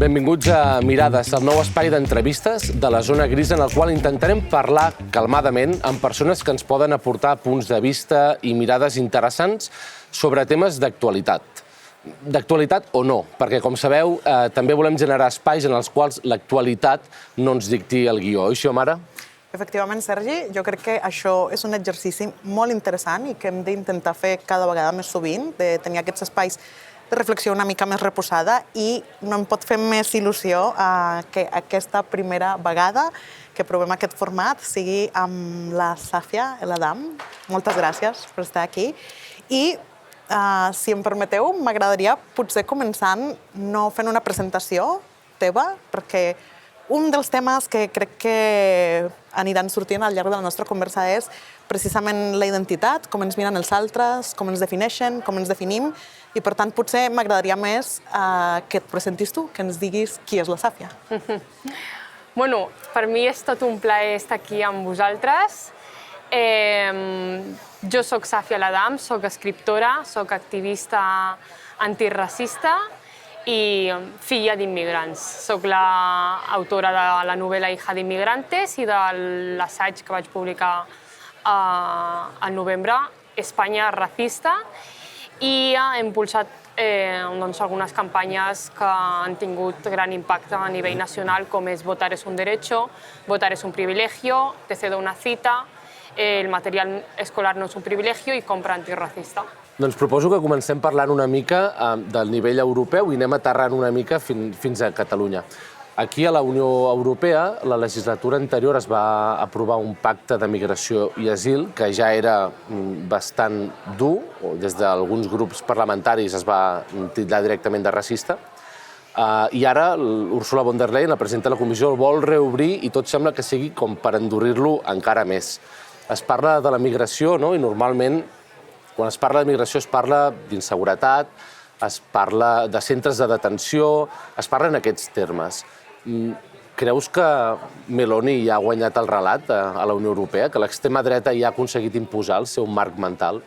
Benvinguts a Mirades, el nou espai d'entrevistes de la zona gris en el qual intentarem parlar calmadament amb persones que ens poden aportar punts de vista i mirades interessants sobre temes d'actualitat. D'actualitat o no, perquè, com sabeu, també volem generar espais en els quals l'actualitat no ens dicti el guió. Oi, Xiomara? Efectivament, Sergi, jo crec que això és un exercici molt interessant i que hem d'intentar fer cada vegada més sovint, de tenir aquests espais de reflexió una mica més reposada, i no em pot fer més il·lusió que aquesta primera vegada que provem aquest format sigui amb la Safia El Adam. Moltes gràcies per estar aquí. I, si em permeteu, m'agradaria potser començant no fent una presentació teva, perquè un dels temes que crec que aniran sortint al llarg de la nostra conversa és precisament la identitat, com ens miren els altres, com ens defineixen, com ens definim, i per tant potser m'agradaria més que et presentis tu, que ens diguis qui és la Safia. Bueno, per mi és tot un plaer estar aquí amb vosaltres. Jo soc Safia El Adam, soc escriptora, soc activista antiracista i filla d'immigrants. Soc l'autora de la novel·la Hija d'Immigrantes i de l'assaig que vaig publicar al novembre, Espanya racista, i he impulsat algunes campanyes que han tingut gran impacte a nivell nacional, com és Votar es un derecho, Votar es un privilegio, Te cedo una cita, El material escolar no és un privilegio i Compra antirracista. Doncs proposo que comencem parlant una mica del nivell europeu i anem aterrant una mica fins a Catalunya. Aquí a la Unió Europea, la legislatura anterior es va aprovar un pacte de migració i asil que ja era bastant dur, des d'alguns grups parlamentaris es va titllar directament de racista, i ara Ursula von der Leyen, la presidenta de la Comissió, el vol reobrir i tot sembla que sigui com per endurir-lo encara més. Es parla de la migració, no? I normalment, quan es parla de migració, es parla d'inseguretat, es parla de centres de detenció, es parla en aquests termes. Creus que Meloni ja ha guanyat el relat a la Unió Europea, que l'extrema dreta ja ha aconseguit imposar el seu marc mental?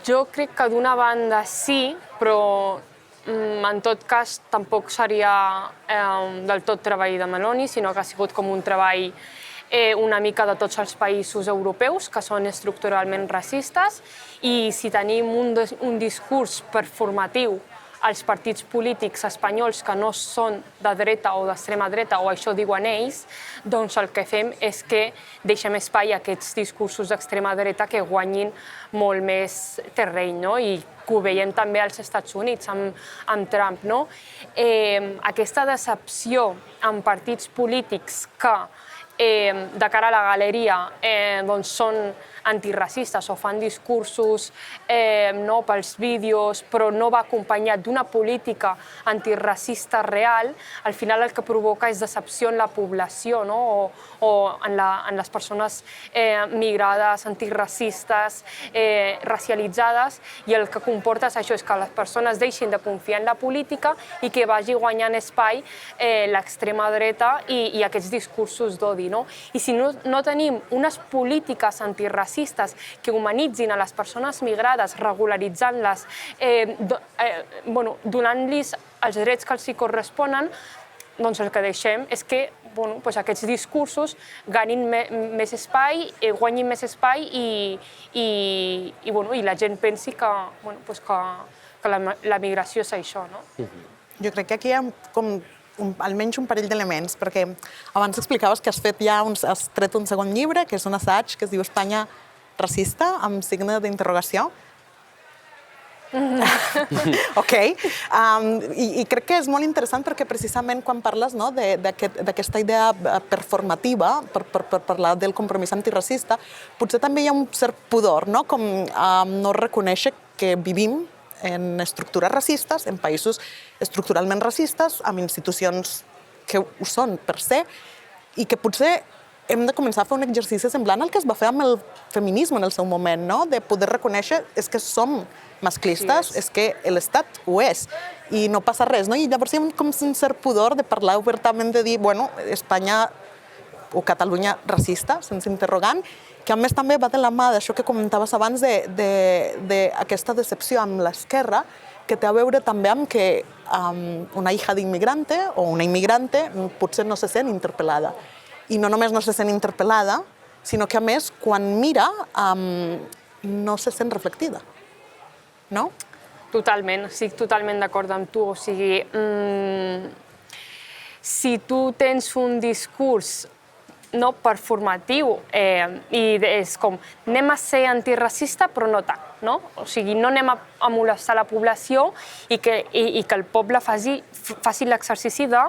Jo crec que d'una banda sí, però en tot cas tampoc seria del tot treball de Meloni, sinó que ha sigut com un treball una mica de tots els països europeus que són estructuralment racistes, i si tenim un discurs performatiu als partits polítics espanyols que no són de dreta o d'extrema dreta, o això diuen ells, doncs el que fem és que deixem espai a aquests discursos d'extrema dreta que guanyin molt més terreny, no? I que ho veiem també als Estats Units amb Trump, no? Aquesta decepció amb partits polítics que de cara a la galeria són antiracistes o fan discursos pels vídeos, però no va acompanyat d'una política antiracista real, al final el que provoca és decepció en la població o en les persones migrades, antiracistes, racialitzades, i el que comporta és això, és que les persones deixin de confiar en la política i que vagi guanyant espai l'extrema dreta i aquests discursos d'odi. I si no tenim unes polítiques antiracistes que humanitzin a les persones migrades, regularitzant-les, donant-los els drets que els corresponen, doncs el que deixem és que aquests discursos guanyin més espai i la gent pensi que la migració és això. Jo crec que aquí hi ha almenys un parell d'elements, perquè abans explicaves que has tret un segon llibre, que és un assaig que es diu Espanya racista, amb signe d'interrogació. Ok. I crec que és molt interessant perquè precisament quan parles d'aquesta idea performativa per parlar del compromís antiracista, potser també hi ha un cert pudor, com no reconèixer que vivim en estructures racistes, en països estructuralment racistes, amb institucions que ho són per se, i que potser hem de començar a fer un exercici semblant al que es va fer amb el feminisme en el seu moment, de poder reconèixer és que som masclistes, és que l'Estat ho és, i no passa res. I llavors hi ha com un cert pudor de parlar obertament, de dir, Espanya o Catalunya racista, sense interrogant, que a més també va de la mà d'això que comentaves abans d'aquesta decepció amb l'esquerra, que té a veure també amb que una hija d'immigrante o una immigrante potser no se sent interpel·lada. I no només no se sent interpel·lada, sinó que a més, quan mira, no se sent reflectida. No? Totalment, estic totalment d'acord amb tu. O sigui, si tu tens un discurs performatiu i és com anem a ser antiracista però no tant, no? O sigui, no anem a molestar la població i que el poble faci l'exercici de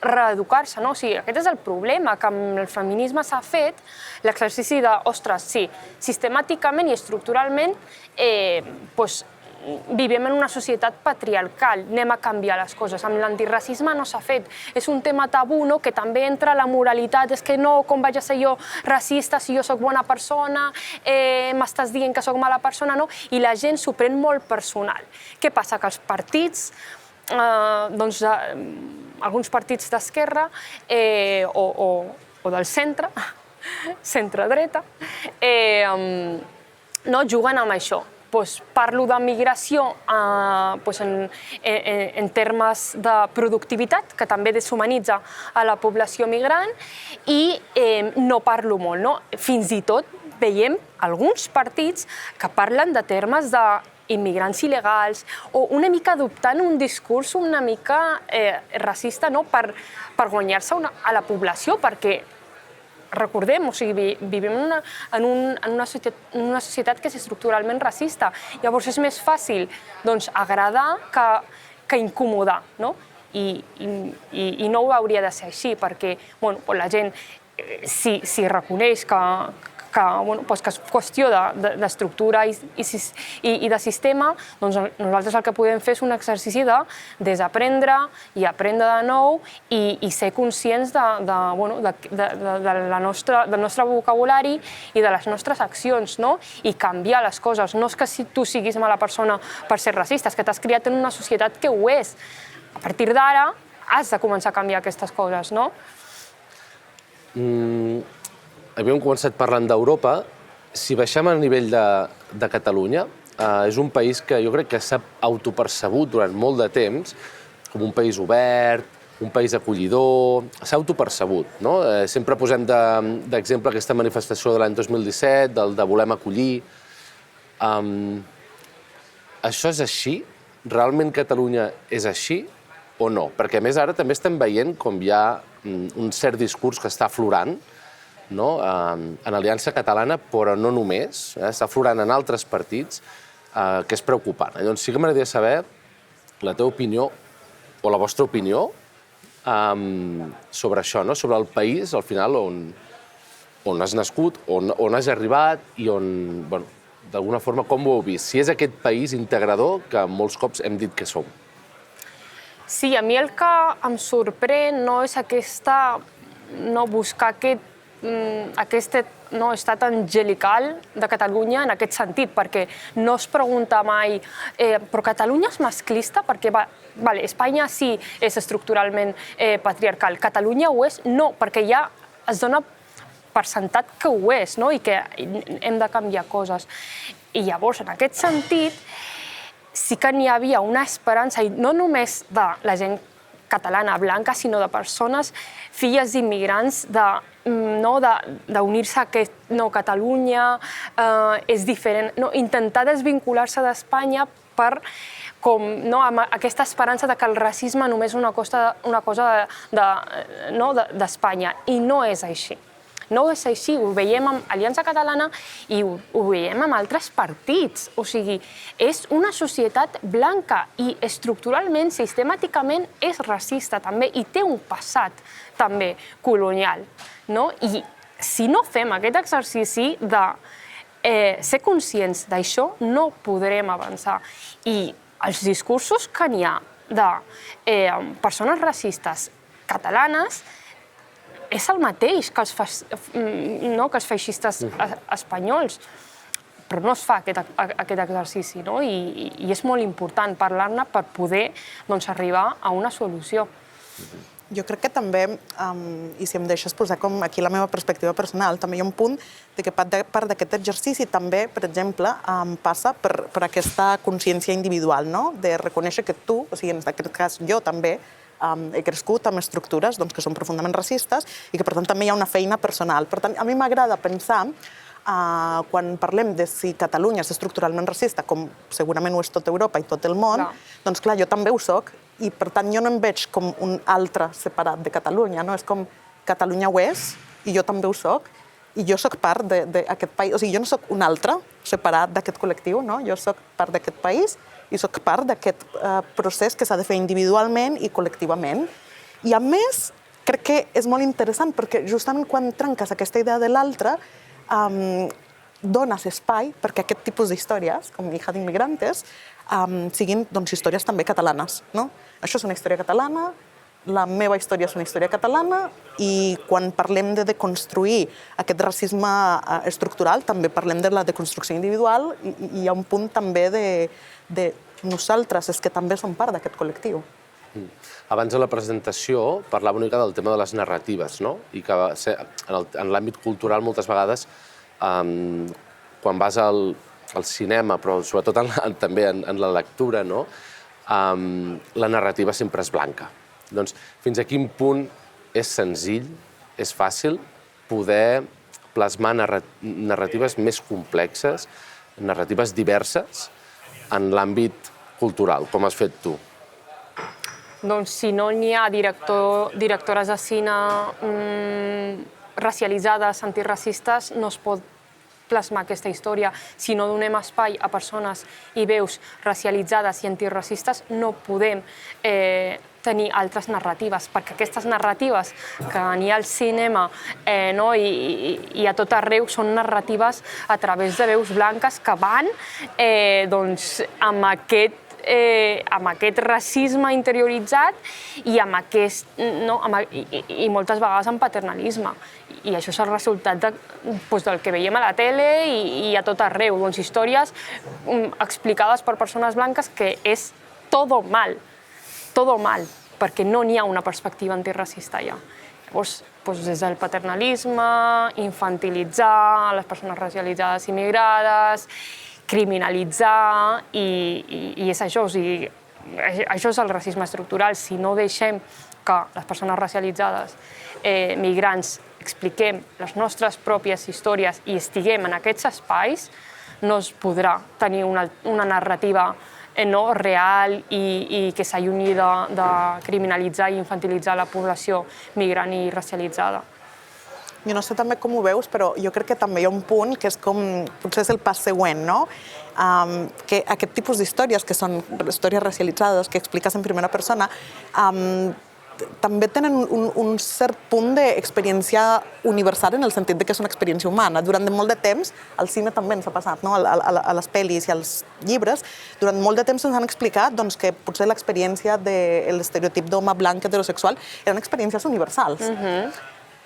reeducar-se, no? O sigui, aquest és el problema, que amb el feminisme s'ha fet l'exercici de, ostres, sí, sistemàticament i estructuralment vivim en una societat patriarcal, anem a canviar les coses. Amb l'antiracisme no s'ha fet. És un tema tabú, no?, que també entra la moralitat, és que no, com vaig a ser jo racista si jo sóc bona persona, m'estàs dient que sóc mala persona, no? I la gent s'ho pren molt personal. Què passa? Que els partits, doncs, alguns partits d'esquerra o del centre, centre-dreta, juguen amb això. Parlo de migració en termes de productivitat, que també deshumanitza a la població migrant, i no parlo molt. Fins i tot veiem alguns partits que parlen de termes d'immigrants il·legals o una mica adoptant un discurs una mica racista per guanyar-se a la població, perquè recordem, o sigui, vivim en una societat que és estructuralment racista. Llavors és més fàcil agradar que incomodar, no? I no ho hauria de ser així, perquè la gent, si reconeix que és qüestió d'estructura i de sistema, doncs nosaltres el que podem fer és un exercici de desaprendre i aprendre de nou i ser conscients del nostre vocabulari i de les nostres accions, i canviar les coses. No és que tu siguis mala persona per ser racista, és que t'has criat en una societat que ho és. A partir d'ara has de començar a canviar aquestes coses, no? Havíem començat parlant d'Europa. Si baixem al nivell de Catalunya, és un país que jo crec que s'ha autopercebut durant molt de temps com un país obert, un país acollidor, s'ha autopercebut. Sempre posem d'exemple aquesta manifestació de l'any 2017, del de volem acollir. Això és així? Realment Catalunya és així o no? Perquè a més ara també estem veient com hi ha un cert discurs que està aflorant en Aliança Catalana, però no només, està aflorant en altres partits, que és preocupant. Llavors sí que m'agradaria saber la teva opinió, o la vostra opinió, sobre això, sobre el país, al final, on has nascut, on has arribat i on, d'alguna forma, com ho heu vist? Si és aquest país integrador que molts cops hem dit que som. Sí, a mi el que em sorprèn no és buscar aquest estat angelical de Catalunya en aquest sentit, perquè no es pregunta mai però Catalunya és masclista? Perquè Espanya sí és estructuralment patriarcal, Catalunya ho és? No, perquè ja es dona per sentat que ho és i que hem de canviar coses. I llavors, en aquest sentit, sí que n'hi havia una esperança, i no només de la gent catalana blanca, sinó de persones, filles d'immigrants, d'unir-se a aquest Catalunya és diferent, intentar desvincular-se d'Espanya per amb aquesta esperança que el racisme només és una cosa d'Espanya, i no és així. No és així, ho veiem amb Aliança Catalana i ho veiem amb altres partits. O sigui, és una societat blanca i estructuralment, sistemàticament, és racista també i té un passat també colonial. I si no fem aquest exercici de ser conscients d'això, no podrem avançar. I els discursos que n'hi ha de persones racistes catalanes és el mateix que els feixistes espanyols, però no es fa aquest exercici, i és molt important parlar-ne per poder arribar a una solució. Jo crec que també, i si em deixes posar com aquí la meva perspectiva personal, també hi ha un punt de que part d'aquest exercici també, per exemple, passa per aquesta consciència individual, no? De reconèixer que tu, o sigui, en aquest cas jo també, he crescut amb estructures que són profundament racistes i que, per tant, també hi ha una feina personal. Per tant, a mi m'agrada pensar, quan parlem de si Catalunya és estructuralment racista, com segurament ho és tot Europa i tot el món, doncs clar, jo també ho soc, i per tant jo no em veig com un altre separat de Catalunya, no? És com Catalunya ho és, i jo també ho soc, i jo soc part d'aquest país, o sigui, jo no soc un altre separat d'aquest col·lectiu, no? Jo soc part d'aquest país i soc part d'aquest procés que s'ha de fer individualment i col·lectivament. I a més, crec que és molt interessant perquè justament quan trenques aquesta idea de l'altre, dones espai perquè aquest tipus d'històries, com Hija d'Inmigrantes, siguin històries també catalanes. Això és una història catalana, la meva història és una història catalana i quan parlem de deconstruir aquest racisme estructural també parlem de la deconstrucció individual i hi ha un punt també de nosaltres és que també som part d'aquest col·lectiu. Abans de la presentació parlava una mica del tema de les narratives, no? I que en l'àmbit cultural moltes vegades, quan vas al cinema, però sobretot també en la lectura, la narrativa sempre és blanca. Doncs fins a quin punt és senzill, és fàcil poder plasmar narratives més complexes, narratives diverses en l'àmbit cultural, com has fet tu? Doncs si no n'hi ha directores de cine racialitzades, antiracistes, no es pot plasmar aquesta història. Si no donem espai a persones i veus racialitzades i antiracistes, no podem tenir altres narratives, perquè aquestes narratives que n'hi ha al cinema i a tot arreu són narratives a través de veus blanques que van amb aquest racisme interioritzat i i moltes vegades amb paternalisme. I això és el resultat del que veiem a la tele i a tot arreu. Històries explicades per persones blanques que és todo mal, perquè no n'hi ha una perspectiva antiracista allà. Llavors, des del paternalisme, infantilitzar les persones racialitzades i migrades, criminalitzar, i és això, o sigui, això és el racisme estructural. Si no deixem que les persones racialitzades, migrants, expliquem les nostres pròpies històries i estiguem en aquests espais, no es podrà tenir una narrativa real i que s'allunyi de criminalitzar i infantilitzar la població migrant i racialitzada. Jo no sé també com ho veus, però jo crec que també hi ha un punt que és com, potser és el pas següent, no? Que aquest tipus d'històries, que són històries racialitzades, que expliques en primera persona, també tenen un cert punt d'experiència universal en el sentit que és una experiència humana. Durant molt de temps, al cine també ens ha passat, a les pel·lis i als llibres, durant molt de temps ens han explicat que potser l'experiència de l'estereotip d'home blanc heterosexual eren experiències universals.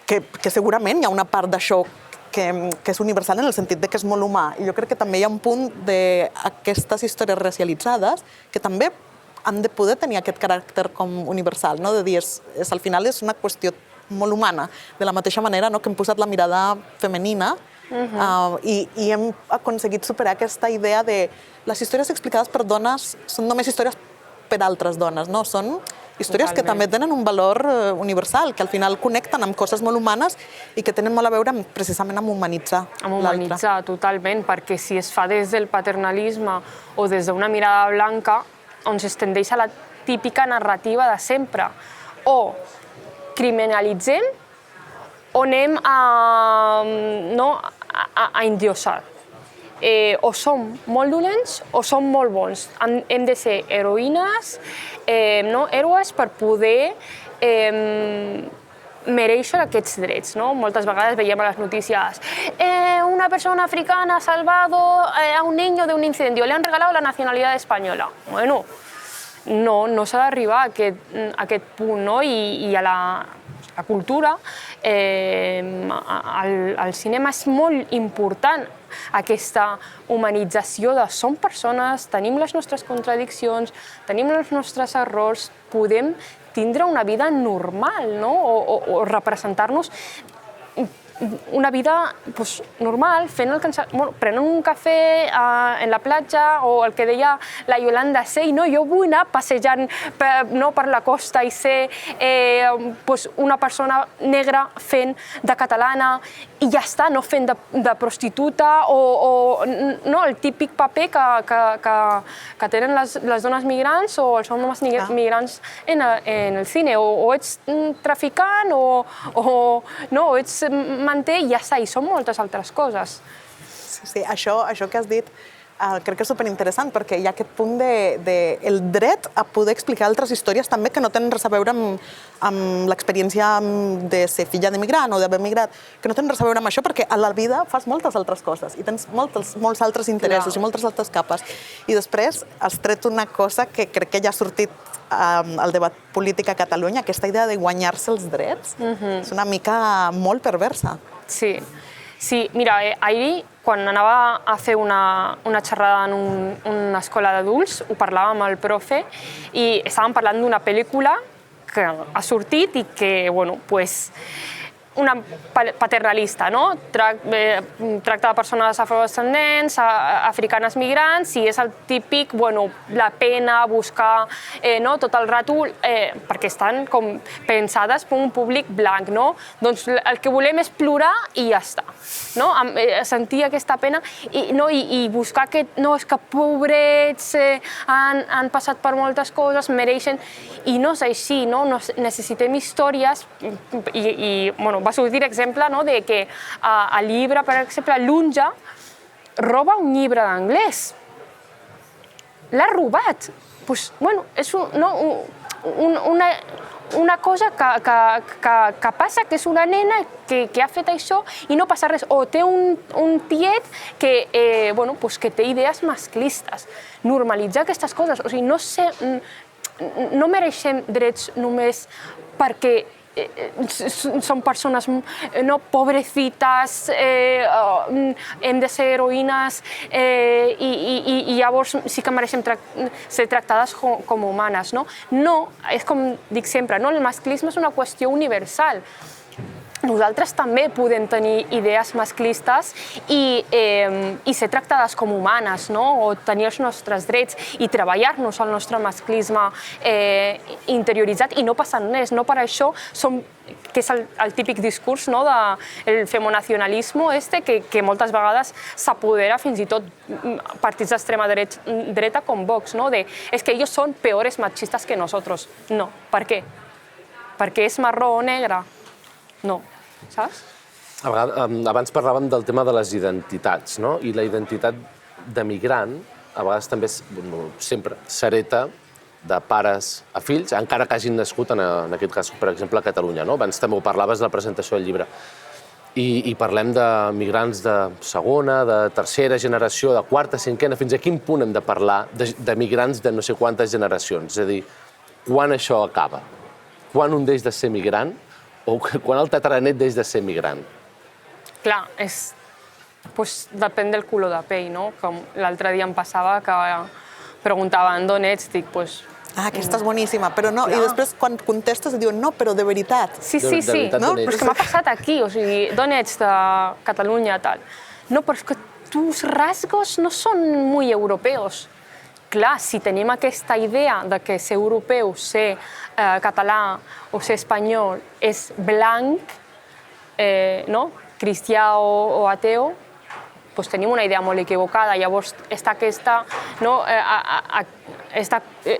Que segurament hi ha una part d'això que és universal en el sentit que és molt humà. I jo crec que també hi ha un punt d'aquestes històries racialitzades que també han de poder tenir aquest caràcter com universal, de dir, al final és una qüestió molt humana, de la mateixa manera que hem posat la mirada femenina i hem aconseguit superar aquesta idea de les històries explicades per dones són només històries per altres dones, no? Són històries que també tenen un valor universal, que al final connecten amb coses molt humanes i que tenen molt a veure precisament amb humanitzar l'altre. Amb humanitzar, totalment, perquè si es fa des del paternalisme o des d'una mirada blanca, on es tendeix a la típica narrativa de sempre. O criminalitzem o anem a endiosar. O som molt dolents o som molt bons. Hem de ser heroïnes, héroes per poder mereixer aquests drets. Moltes vegades veiem a les notícies una persona africana ha salvado a un niño de un incendio, le han regalado la nacionalidad española. Bueno, no s'ha d'arribar a aquest punt, i la cultura, el cinema és molt important, aquesta humanització de som persones, tenim les nostres contradiccions, tenim els nostres errors, podem tindre una vida normal, no? O representar-nos una vida normal, fent el que prenent un cafè en la platja, o el que deia la Yolanda Sey, jo vull anar passejant per la costa i ser una persona negra fent de catalana i ja està, no fent de prostituta o el típic paper que tenen les dones migrants o els homes migrants en el cine. O ets traficant o ets manté i ja està, i són moltes altres coses. Sí, això que has dit crec que és superinteressant perquè hi ha aquest punt del dret a poder explicar altres històries també que no tenen res a veure amb l'experiència de ser filla d'emigrant o d'haver emigrat, que no tenen res a veure amb això perquè a la vida fas moltes altres coses i tens molts altres interessos i moltes altres capes. I després has tret una cosa que crec que ja ha sortit al debat polític a Catalunya, aquesta idea de guanyar-se els drets. És una mica molt perversa. Sí, mira, ahir quan anava a fer una xerrada en una escola d'adults, ho parlàvem amb el profe i estàvem parlant d'una pel·lícula que ha sortit i que, una paternalista, no? Tracta de persones afrodescendents, africanes migrants, i és el típic, la pena, buscar tot el rato, perquè estan com pensades per un públic blanc, no? Doncs el que volem és plorar i ja està, no? Sentir aquesta pena i buscar que, no, és que pobrets han passat per moltes coses, mereixen, i no és així, no? Necessitem històries i, va sortir exemple de que el llibre, per exemple, l'Unja roba un llibre d'anglès. L'ha robat. És una cosa que passa, que és una nena que ha fet això i no passa res. O té un tiet que té idees masclistes. Normalitzar aquestes coses. O sigui, no mereixem drets només perquè són persones pobrecites, hem de ser heroïnes i llavors sí que mereixem ser tractades com humanes. No, és com dic sempre, el masclisme és una qüestió universal. Nosaltres també podem tenir idees masclistes i ser tractades com humanes, o tenir els nostres drets i treballar-nos el nostre masclisme interioritzat i no passar res. No per això que és el típic discurs del femonacionalisme que moltes vegades s'apodera fins i tot partits d'extrema dreta com Vox, és que ells són peores machistes que nosotros. No, per què? Perquè és marró o negre? No, saps? Abans parlàvem del tema de les identitats, no? I la identitat de migrant, a vegades també sempre s'hereta de pares a fills, encara que hagin nascut, en aquest cas, per exemple, a Catalunya, no? Abans també ho parlaves de la presentació del llibre. I parlem de migrants de segona, de tercera generació, de quarta, cinquena, fins a quin punt hem de parlar de migrants de no sé quantes generacions? És a dir, quan això acaba? Quan un deix de ser migrant o quan el tataranet deix de ser migrant? Clar, depèn del color de pell, no? Com l'altre dia em passava que preguntaven d'on ets, dic, aquesta és boníssima, però no, i després quan contestes diuen no, però de veritat. Sí, però és que m'ha passat aquí, o sigui, d'on ets, de Catalunya, tal. No, però és que tus rasgos no són muy europeos. Clar, si tenim aquesta idea de que ser europeu, ser català o ser espanyol és blanc, cristià o ateu, doncs tenim una idea molt equivocada. Llavors està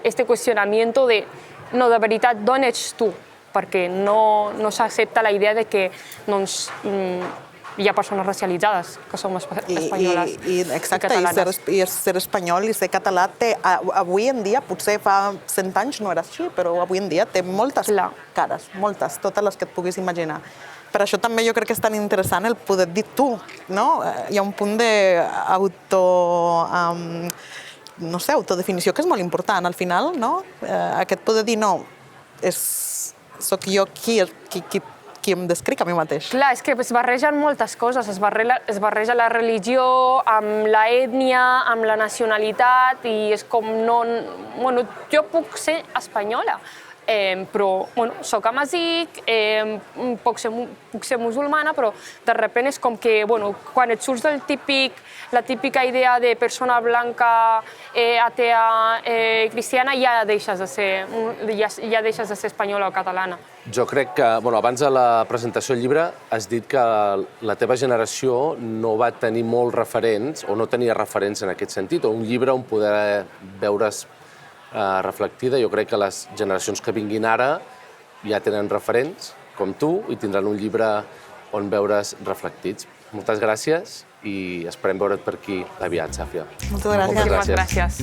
este qüestionamiento de, no, de veritat, d'on ets tu? Perquè no s'accepta la idea de que hi ha persones racialitzades que som espanyoles i catalanes. I ser espanyol i ser català avui en dia, potser fa 100 anys no era així, però avui en dia té moltes cares, moltes, totes les que et puguis imaginar. Per això també jo crec que és tan interessant el poder dir tu, no? Hi ha un punt autodefinició que és molt important al final, no? Aquest poder dir no, sóc jo qui em descric a mi mateix. Clar, és que es barregen moltes coses. Es barreja la religió amb la ètnia, amb la nacionalitat, i és com no... Bueno, jo puc ser espanyola, però soc amazic, puc ser musulmana, però de sobte és com que quan et surts la típica idea de persona blanca, atea, cristiana, ja deixes de ser espanyola o catalana. Jo crec que, abans de la presentació del llibre, has dit que la teva generació no va tenir molts referents, o no tenia referents en aquest sentit, o un llibre on poder veure's reflectida. Jo crec que les generacions que vinguin ara ja tenen referents, com tu, i tindran un llibre on veure's reflectits. Moltes gràcies i esperem veure't per aquí aviat, Sàfia. Moltes gràcies. Moltes gràcies.